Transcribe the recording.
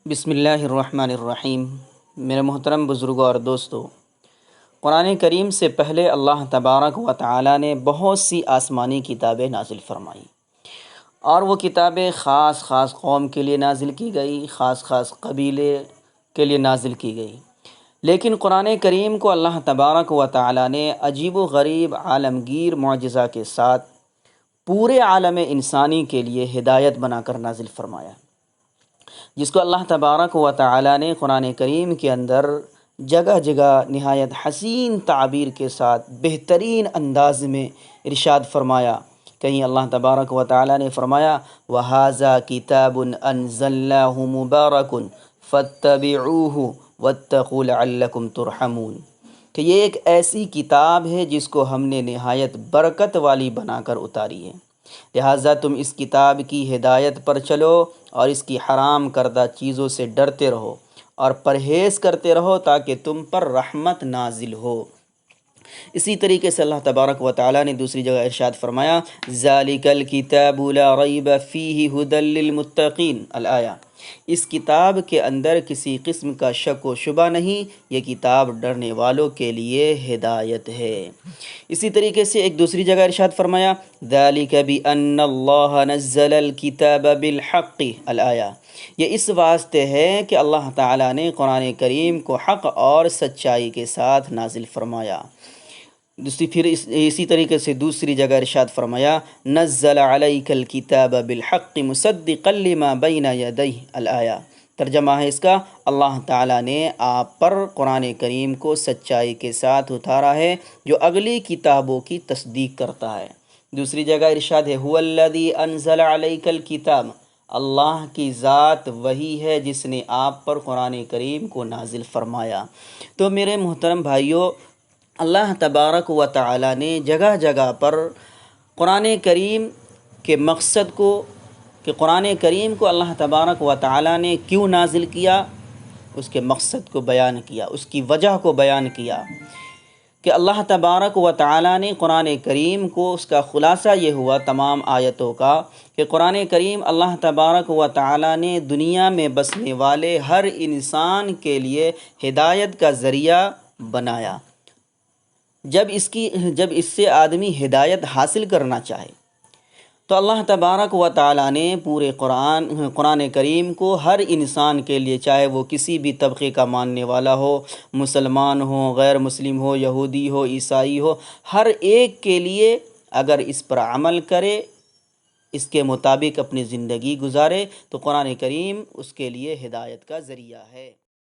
بسم اللہ الرحمن الرحیم۔ میرے محترم بزرگوں اور دوستو، قرآن کریم سے پہلے اللہ تبارک و تعالی نے بہت سی آسمانی کتابیں نازل فرمائیں، اور وہ کتابیں خاص خاص قوم کے لیے نازل کی گئی، خاص خاص قبیلے کے لیے نازل کی گئی۔ لیکن قرآن کریم کو اللہ تبارک و تعالی نے عجیب و غریب عالمگیر معجزہ کے ساتھ پورے عالم انسانی کے لیے ہدایت بنا کر نازل فرمایا، جس کو اللہ تبارک و تعالی نے قرآن کریم کے اندر جگہ جگہ نہایت حسین تعبیر کے ساتھ بہترین انداز میں ارشاد فرمایا۔ کہیں اللہ تبارک و تعالی نے فرمایا وَهَذَا كِتَابٌ أَنزَلْنَاهُ مُبَارَكٌ فَاتَّبِعُوهُ وَاتَّقُوا لَعَلَّكُمْ تُرْحَمُونَ، کہ یہ ایک ایسی کتاب ہے جس کو ہم نے نہایت برکت والی بنا کر اتاری ہے، لہٰذا تم اس کتاب کی ہدایت پر چلو اور اس کی حرام کردہ چیزوں سے ڈرتے رہو اور پرہیز کرتے رہو تاکہ تم پر رحمت نازل ہو۔ اسی طریقے سے اللہ تبارک و تعالی نے دوسری جگہ ارشاد فرمایا ذَلِكَ الْكِتَابُ لَا رَيْبَ فِيهِ هُدًى لِّلْمُتَّقِينَ الآیہ۔ اس کتاب کے اندر کسی قسم کا شک و شبہ نہیں، یہ کتاب ڈرنے والوں کے لیے ہدایت ہے۔ اسی طریقے سے ایک دوسری جگہ ارشاد فرمایا ذَلِكَ بِأَنَّ اللَّهَ نَزَّلَ الْكِتَابَ بِالْحَقِّ الآیہ۔ یہ اس واسطے ہے کہ اللہ تعالیٰ نے قرآن کریم کو حق اور سچائی کے ساتھ نازل فرمایا۔ پھر اسی طریقے سے دوسری جگہ ارشاد فرمایا نزل علیک الکتاب بالحق مصدقا لما بین یدیہ الآیہ۔ ترجمہ ہے اس کا، اللہ تعالیٰ نے آپ پر قرآن کریم کو سچائی کے ساتھ اتارا ہے جو اگلی کتابوں کی تصدیق کرتا ہے۔ دوسری جگہ ارشاد ہے هو الذی انزل علیک الکتاب، اللہ کی ذات وہی ہے جس نے آپ پر قرآن کریم کو نازل فرمایا۔ تو میرے محترم بھائیوں، اللہ تبارک و تعالی نے جگہ جگہ پر قرآن کریم کے مقصد کو، کہ قرآن کریم کو اللہ تبارک و تعالی نے کیوں نازل کیا، اس کے مقصد کو بیان کیا، اس کی وجہ کو بیان کیا کہ اللہ تبارک و تعالی نے قرآن کریم کو، اس کا خلاصہ یہ ہوا تمام آیتوں کا کہ قرآن کریم اللہ تبارک و تعالی نے دنیا میں بسنے والے ہر انسان کے لیے ہدایت کا ذریعہ بنایا۔ جب اس سے آدمی ہدایت حاصل کرنا چاہے تو اللہ تبارک و تعالی نے پورے قرآن کریم کو ہر انسان کے لیے، چاہے وہ کسی بھی طبقے کا ماننے والا ہو، مسلمان ہو، غیر مسلم ہو، یہودی ہو، عیسائی ہو، ہر ایک کے لیے اگر اس پر عمل کرے، اس کے مطابق اپنی زندگی گزارے تو قرآن کریم اس کے لیے ہدایت کا ذریعہ ہے۔